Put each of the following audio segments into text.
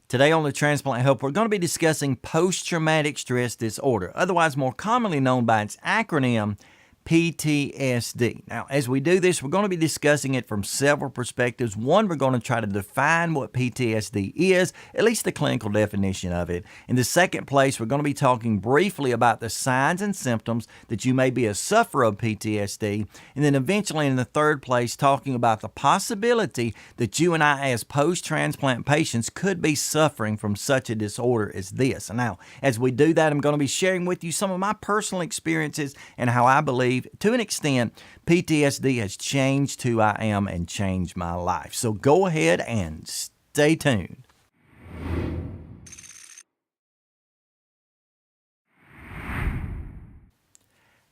Today on the Transplant Helper, we're going to be discussing post-traumatic stress disorder, otherwise more commonly known by its acronym PTSD. Now, as we do this, we're going to be discussing it from several perspectives. One, we're going to try to define what PTSD is, at least the clinical definition of it. In the second place, we're going to be talking briefly about the signs and symptoms that you may be a sufferer of PTSD. And then eventually, in the third place, talking about the possibility that you and I, as post-transplant patients, could be suffering from such a disorder as this. And now, as we do that, I'm going to be sharing with you some of my personal experiences and how I believe to an extent, PTSD has changed who I am and changed my life. So go ahead and stay tuned.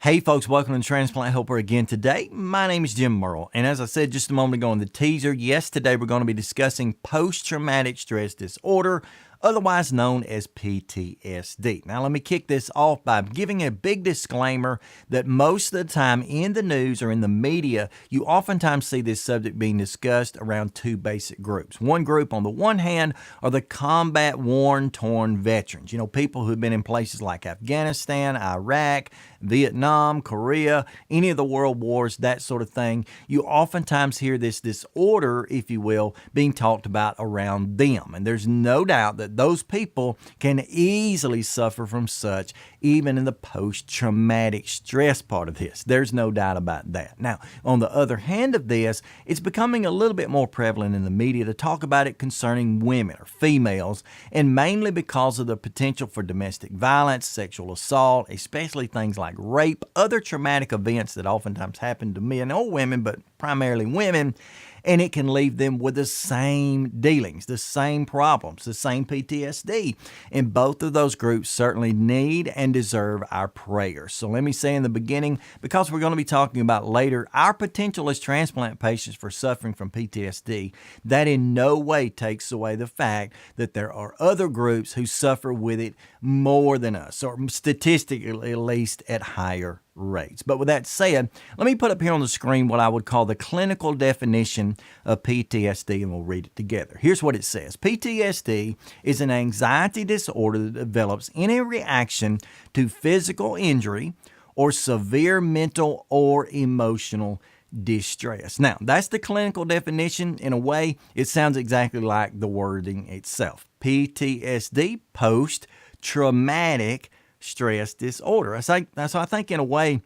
Hey folks, welcome to Transplant Helper again today. My name is Jim Merle, and as I said just a moment ago in the teaser, yes, today we're going to be discussing post-traumatic stress disorder, otherwise known as PTSD. Now, let me kick this off by giving a big disclaimer that most of the time in the news or in the media, you oftentimes see this subject being discussed around two basic groups. One group, on the one hand, are the combat worn, torn veterans. You know, people who've been in places like Afghanistan, Iraq, Vietnam, Korea, any of the world wars, that sort of thing. You oftentimes hear this disorder, if you will, being talked about around them. And there's no doubt that those people can easily suffer from such, even in the post-traumatic stress part of this. There's no doubt about that. Now, on the other hand of this, it's becoming a little bit more prevalent in the media to talk about it concerning women or females, and mainly because of the potential for domestic violence, sexual assault, especially things like rape, other traumatic events that oftentimes happen to men or women, but primarily women, and it can leave them with the same dealings, the same problems, the same PTSD. And both of those groups certainly need and deserve our prayers. So let me say in the beginning, because we're going to be talking about later our potential as transplant patients for suffering from PTSD, that in no way takes away the fact that there are other groups who suffer with it more than us, or statistically at least at higher rates. But with that said, let me put up here on the screen what I would call the clinical definition of PTSD, and we'll read it together. Here's what it says. PTSD is an anxiety disorder that develops in a reaction to physical injury or severe mental or emotional distress. Now, that's the clinical definition. In a way, it sounds exactly like the wording itself. PTSD, post-traumatic stress disorder. So I think in a way,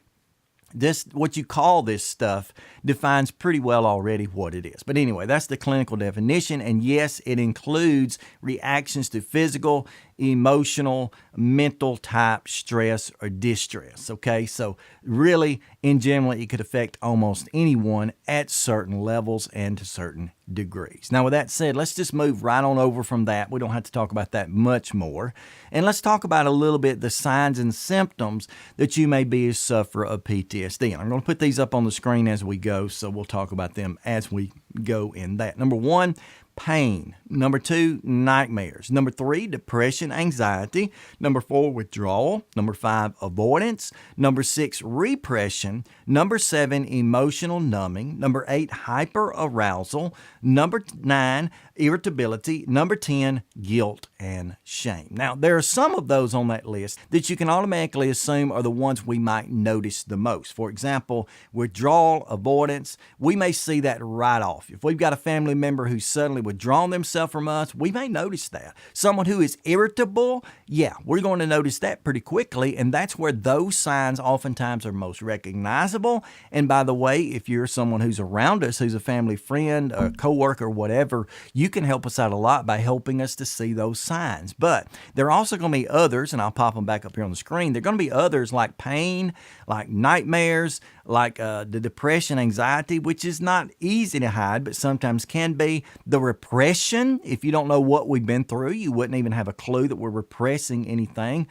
this, what you call this stuff, defines pretty well already what it is. But anyway, that's the clinical definition. And yes, it includes reactions to physical, emotional, mental type stress or distress. Okay, so really, in general, it could affect almost anyone at certain levels and to certain degrees. Now, with that said, let's just move right on over from that. We don't have to talk about that much more. And let's talk about a little bit the signs and symptoms that you may be a sufferer of PTSD. And I'm going to put these up on the screen as we go, so we'll talk about them as we go in that. Number one, pain. Number two, nightmares. Number three, depression, anxiety. Number four, withdrawal. Number five, avoidance. Number six, repression. Number seven, emotional numbing. Number eight, hyperarousal. Number nine, irritability. Number 10, guilt and shame. Now, there are some of those on that list that you can automatically assume are the ones we might notice the most. For example, withdrawal, avoidance, we may see that right off. If we've got a family member who's suddenly withdrawn themselves from us, we may notice that. Someone who is irritable, yeah, we're going to notice that pretty quickly, and that's where those signs oftentimes are most recognizable. And by the way, if you're someone who's around us, who's a family friend, a coworker, whatever, you can help us out a lot by helping us to see those signs. But there are also going to be others, and I'll pop them back up here on the screen. There are going to be others like pain, like nightmares, like the depression, anxiety, which is not easy to hide, but sometimes can be. The repression, if you don't know what we've been through, you wouldn't even have a clue that we're repressing anything.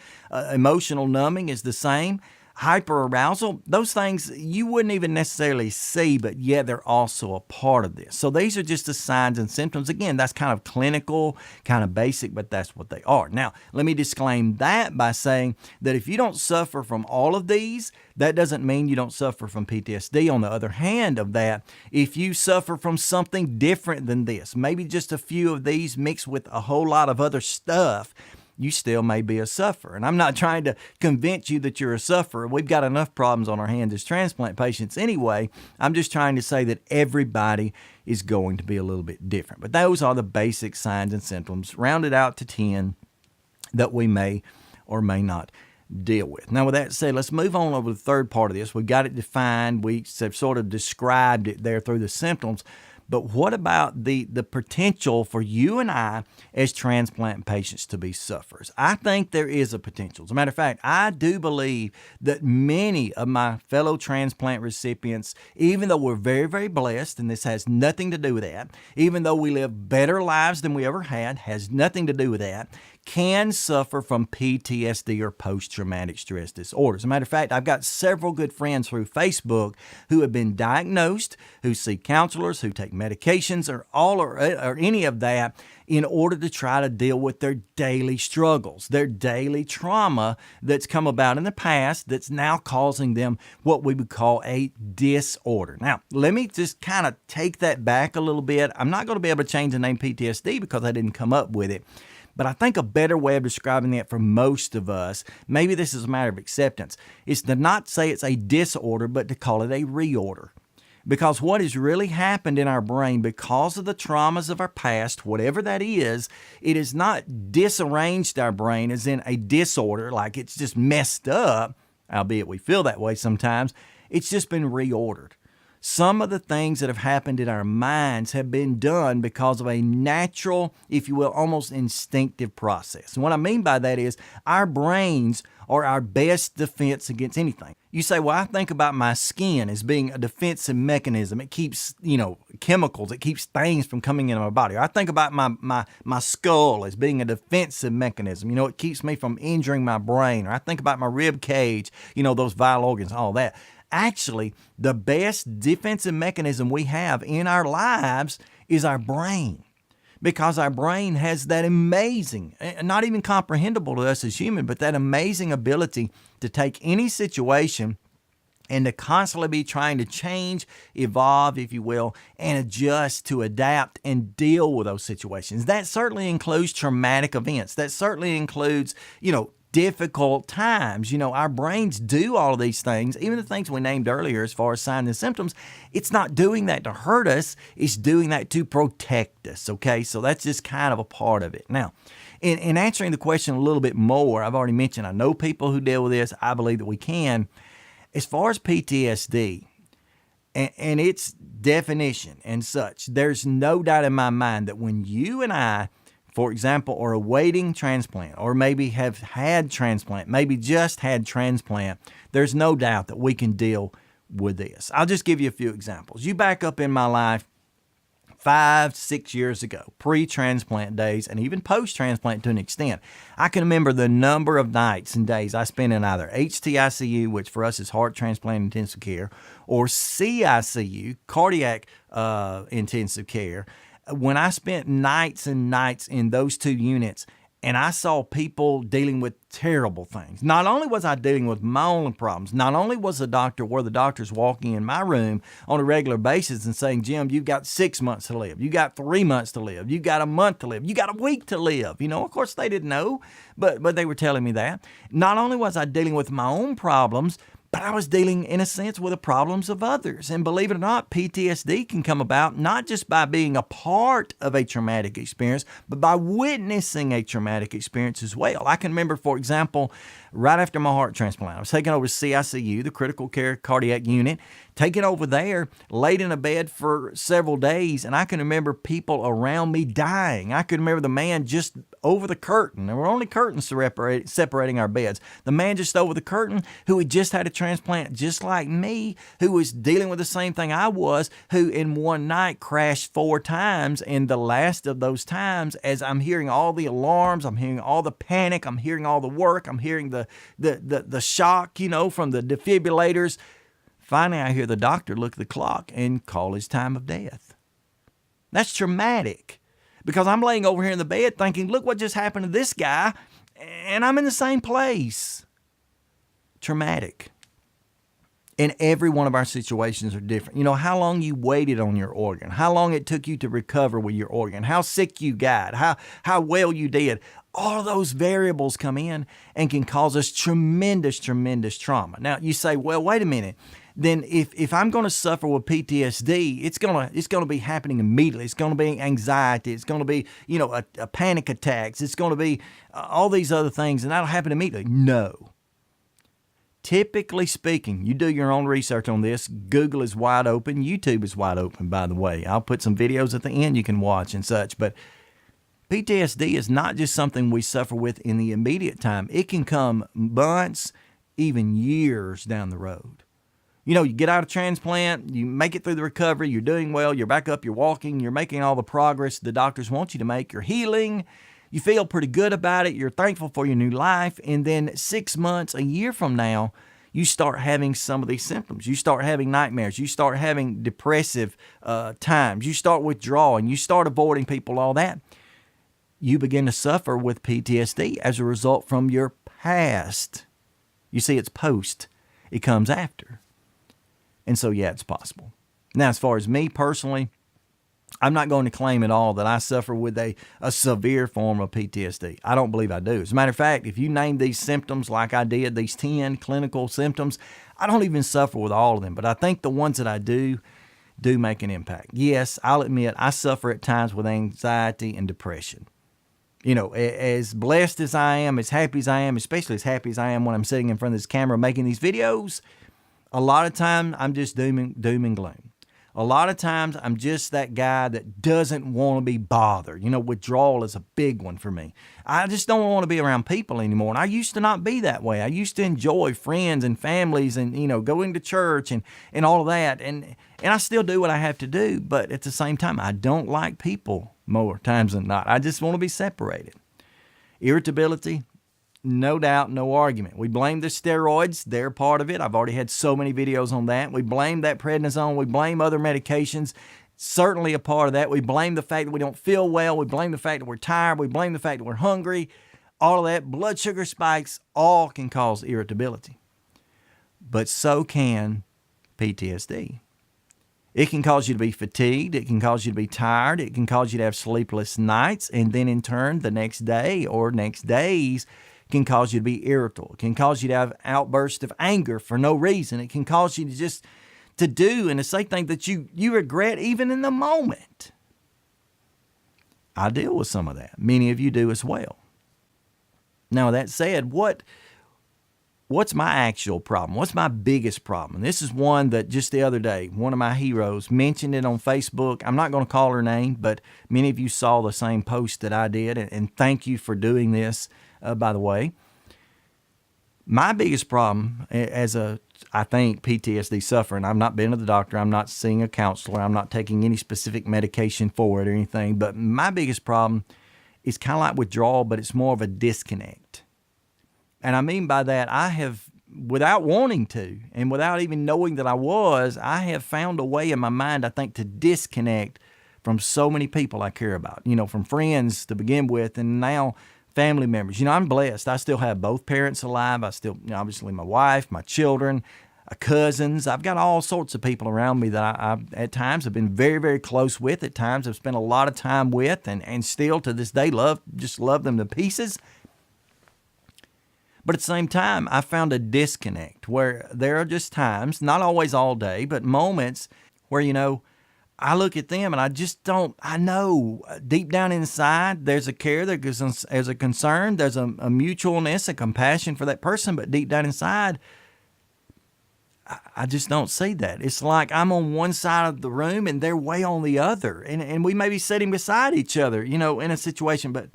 Emotional numbing is the same. hyperarousal, those things you wouldn't even necessarily see, but yet they're also a part of this. So these are just the signs and symptoms. Again, that's kind of clinical, kind of basic, but that's what they are. Now, let me disclaim that by saying that if you don't suffer from all of these, that doesn't mean you don't suffer from PTSD. On the other hand of that, if you suffer from something different than this, maybe just a few of these mixed with a whole lot of other stuff, you still may be a sufferer. And I'm not trying to convince you that you're a sufferer. We've got enough problems on our hands as transplant patients anyway. I'm just trying to say that everybody is going to be a little bit different. But those are the basic signs and symptoms, rounded out to 10, that we may or may not deal with. Now, with that said, let's move on over to the third part of this. We've got it defined. We have sort of described it there through the symptoms. But what about the potential for you and I as transplant patients to be sufferers? I think there is a potential. As a matter of fact, I do believe that many of my fellow transplant recipients, even though we're very, very blessed, and this has nothing to do with that, even though we live better lives than we ever had, has nothing to do with that, can suffer from PTSD or post-traumatic stress disorder. As a matter of fact, I've got several good friends through Facebook who have been diagnosed, who see counselors, who take medications, or any of that in order to try to deal with their daily struggles, their daily trauma that's come about in the past that's now causing them what we would call a disorder. Now, let me just kind of take that back a little bit. I'm not going to be able to change the name PTSD because I didn't come up with it. But I think a better way of describing that for most of us, maybe this is a matter of acceptance, is to not say it's a disorder, but to call it a reorder. Because what has really happened in our brain because of the traumas of our past, whatever that is, it has not disarranged our brain as in a disorder, like it's just messed up, albeit we feel that way sometimes. It's just been reordered. Some of the things that have happened in our minds have been done because of a natural, if you will, almost instinctive process. And what I mean by that is our brains are our best defense against anything. You say, well, I think about my skin as being a defensive mechanism. It keeps, chemicals, it keeps things from coming into my body. Or I think about my skull as being a defensive mechanism. It keeps me from injuring my brain. Or I think about my rib cage, those vital organs, all that. Actually, the best defensive mechanism we have in our lives is our brain, because our brain has that amazing, not even comprehensible to us as human, but that amazing ability to take any situation and to constantly be trying to change, evolve, if you will, and adjust to adapt and deal with those situations. That certainly includes traumatic events. That certainly includes, difficult times. Our brains do all of these things, even the things we named earlier as far as signs and symptoms. It's not doing that to hurt us. It's doing that to protect us, okay? So that's just kind of a part of it. Now, in answering the question a little bit more, I've already mentioned I know people who deal with this. I believe that we can. As far as PTSD and its definition and such, there's no doubt in my mind that when you and I, for example, are awaiting transplant, or maybe have had transplant, maybe just had transplant, there's no doubt that we can deal with this. I'll just give you a few examples. You back up in my life 5, 6 years ago, pre-transplant days, and even post-transplant to an extent. I can remember the number of nights and days I spent in either HTICU, which for us is heart transplant intensive care, or CICU, cardiac intensive care, when I spent nights and nights in those two units, and I saw people dealing with terrible things. Not only was I dealing with my own problems, not only were the doctors walking in my room on a regular basis and saying, Jim, you've got 6 months to live. You got 3 months to live. You got a month to live. You got a week to live. Of course they didn't know, but they were telling me that. Not only was I dealing with my own problems, but I was dealing, in a sense, with the problems of others. And believe it or not, PTSD can come about not just by being a part of a traumatic experience, but by witnessing a traumatic experience as well. I can remember, for example, right after my heart transplant, I was taken over to CICU, the critical care cardiac unit, taken over there, laid in a bed for several days, and I can remember people around me dying. I can remember the man just over the curtain. There were only curtains separating our beds. The man just over the curtain who had just had a transplant, just like me, who was dealing with the same thing I was, who in one night crashed 4 times. And the last of those times, as I'm hearing all the alarms, I'm hearing all the panic, I'm hearing all the work, I'm hearing the shock, from the defibrillators. Finally, I hear the doctor look at the clock and call his time of death. That's traumatic, because I'm laying over here in the bed thinking, look what just happened to this guy, and I'm in the same place. Traumatic. And every one of our situations are different. How long you waited on your organ, how long it took you to recover with your organ, how sick you got, how well you did. All of those variables come in and can cause us tremendous, tremendous trauma. Now, you say, well, wait a minute. Then if I'm going to suffer with PTSD, it's going to be happening immediately. It's going to be anxiety. It's going to be, a panic attacks. It's going to be all these other things, and that'll happen immediately. No. Typically speaking, you do your own research on this. Google is wide open. YouTube is wide open, by the way. I'll put some videos at the end you can watch and such. But PTSD is not just something we suffer with in the immediate time. It can come months, even years down the road. You get out of transplant, you make it through the recovery, you're doing well, you're back up, you're walking, you're making all the progress the doctors want you to make, you're healing, you feel pretty good about it, you're thankful for your new life, and then 6 months, a year from now, you start having some of these symptoms. You start having nightmares, you start having depressive times, you start withdrawing, you start avoiding people, all that. You begin to suffer with PTSD as a result from your past. You see, it's post. It comes after. And so, yeah, it's possible. Now, as far as me personally, I'm not going to claim at all that I suffer with a severe form of PTSD. I don't believe I do. As a matter of fact, if you name these symptoms like I did, these 10 clinical symptoms, I don't even suffer with all of them. But I think the ones that I do make an impact. Yes, I'll admit I suffer at times with anxiety and depression. As blessed as I am, as happy as I am, especially as happy as I am when I'm sitting in front of this camera making these videos, a lot of times I'm just doom and gloom. A lot of times I'm just that guy that doesn't want to be bothered. Withdrawal is a big one for me. I just don't want to be around people anymore. And I used to not be that way. I used to enjoy friends and families and, going to church and all of that. And I still do what I have to do. But at the same time, I don't like people more times than not. I just want to be separated. Irritability. No doubt, no argument. We blame the steroids. They're part of it. I've already had so many videos on that. We blame that prednisone. We blame other medications. Certainly a part of that. We blame the fact that we don't feel well. We blame the fact that we're tired. We blame the fact that we're hungry. All of that. Blood sugar spikes all can cause irritability. But so can PTSD. It can cause you to be fatigued. It can cause you to be tired. It can cause you to have sleepless nights. And then in turn, the next day or next days, can cause you to be irritable. It can cause you to have outbursts of anger for no reason. It can cause you to do and to say things that you regret even in the moment. I deal with some of that. Many of you do as well. Now, that said, what's my actual problem? What's my biggest problem? And this is one that just the other day, one of my heroes mentioned it on Facebook. I'm not going to call her name, but many of you saw the same post that I did, and thank you for doing this. By the way, my biggest problem I think PTSD sufferer, and I've not been to the doctor, I'm not seeing a counselor, I'm not taking any specific medication for it or anything, but my biggest problem is kind of like withdrawal, but it's more of a disconnect. And I mean by that, I have, without wanting to, and without even knowing that I have found a way in my mind, I think, to disconnect from so many people I care about, from friends to begin with, and now family members. I'm blessed. I still have both parents alive. I still, obviously my wife, my children, cousins. I've got all sorts of people around me that I at times have been very, very close with. At times I've spent a lot of time with and still to this day love them to pieces. But at the same time, I found a disconnect where there are just times, not always all day, but moments where, I look at them and I know deep down inside there's a care, there's a concern, there's a mutualness, a compassion for that person, but deep down inside, I just don't see that. It's like I'm on one side of the room and they're way on the other, and we may be sitting beside each other, in a situation, but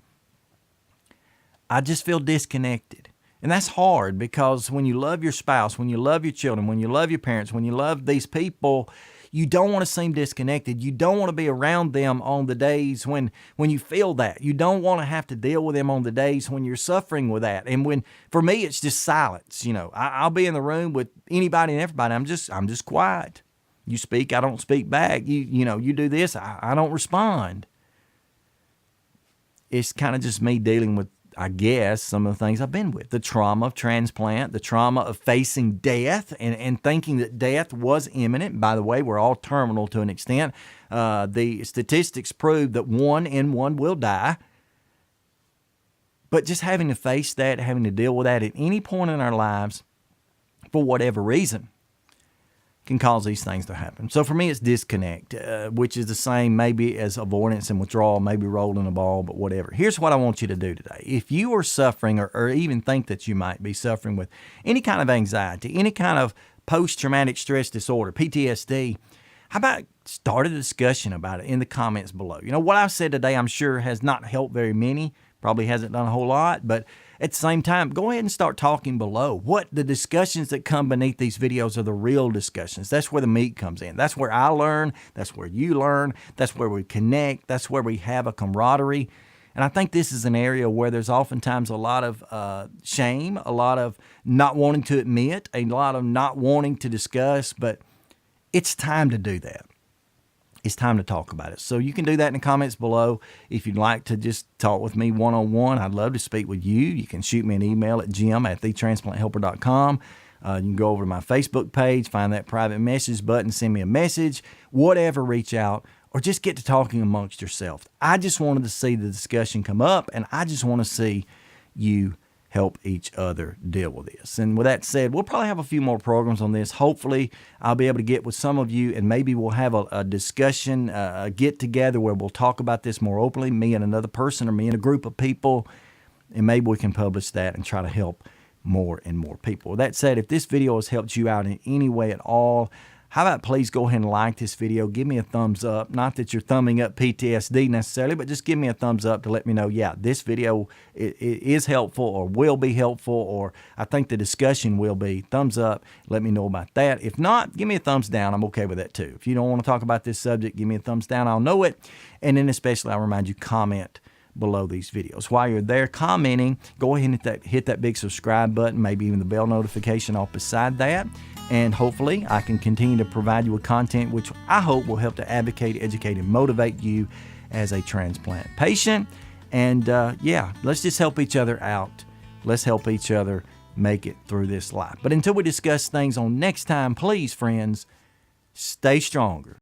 I just feel disconnected. And that's hard because when you love your spouse, when you love your children, when you love your parents, when you love these people, you don't want to seem disconnected. You don't want to be around them on the days when you feel that. You don't want to have to deal with them on the days when you're suffering with that. And for me, it's just silence. I'll be in the room with anybody and everybody. I'm just quiet. You speak, I don't speak back. You do this, I don't respond. It's kind of just me dealing with, I guess, some of the things I've been with. The trauma of transplant, the trauma of facing death and thinking that death was imminent. By the way, we're all terminal to an extent. The statistics prove that 1 in 1 will die. But just having to face that, having to deal with that at any point in our lives, for whatever reason, can cause these things to happen. So for me, it's disconnect, which is the same maybe as avoidance and withdrawal, maybe rolling a ball, but whatever. Here's what I want you to do today. If you are suffering or even think that you might be suffering with any kind of anxiety, any kind of post-traumatic stress disorder, PTSD, how about start a discussion about it in the comments below? What I've said today, I'm sure has not helped very many, probably hasn't done a whole lot, but at the same time, go ahead and start talking below. What the discussions that come beneath these videos are the real discussions. That's where the meat comes in. That's where I learn. That's where you learn. That's where we connect. That's where we have a camaraderie. And I think this is an area where there's oftentimes a lot of shame, a lot of not wanting to admit, a lot of not wanting to discuss, but it's time to do that. It's time to talk about it. So you can do that in the comments below. If you'd like to just talk with me one-on-one, I'd love to speak with you. You can shoot me an email at jim@thetransplanthelper.com. You can go over to my Facebook page, find that private message button, send me a message, whatever, reach out, or just get to talking amongst yourself. I just wanted to see the discussion come up, and I just want to see you help each other deal with this. And with that said, we'll probably have a few more programs on this. Hopefully, I'll be able to get with some of you, and maybe we'll have a discussion, a get-together where we'll talk about this more openly, me and another person or me and a group of people, and maybe we can publish that and try to help more and more people. With that said, if this video has helped you out in any way at all, how about please go ahead and like this video, give me a thumbs up. Not that you're thumbing up PTSD necessarily, but just give me a thumbs up to let me know, yeah, this video it is helpful or will be helpful, or I think the discussion will be. Thumbs up, let me know about that. If not, give me a thumbs down. I'm okay with that too. If you don't want to talk about this subject, give me a thumbs down. I'll know it. And then especially, I'll remind you, comment below these videos. While you're there commenting, go ahead and hit that big subscribe button, maybe even the bell notification off beside that. And hopefully I can continue to provide you with content which I hope will help to advocate, educate, and motivate you as a transplant patient. And yeah, let's just help each other out. Let's help each other make it through this life. But until we discuss things on next time, please, friends, stay stronger.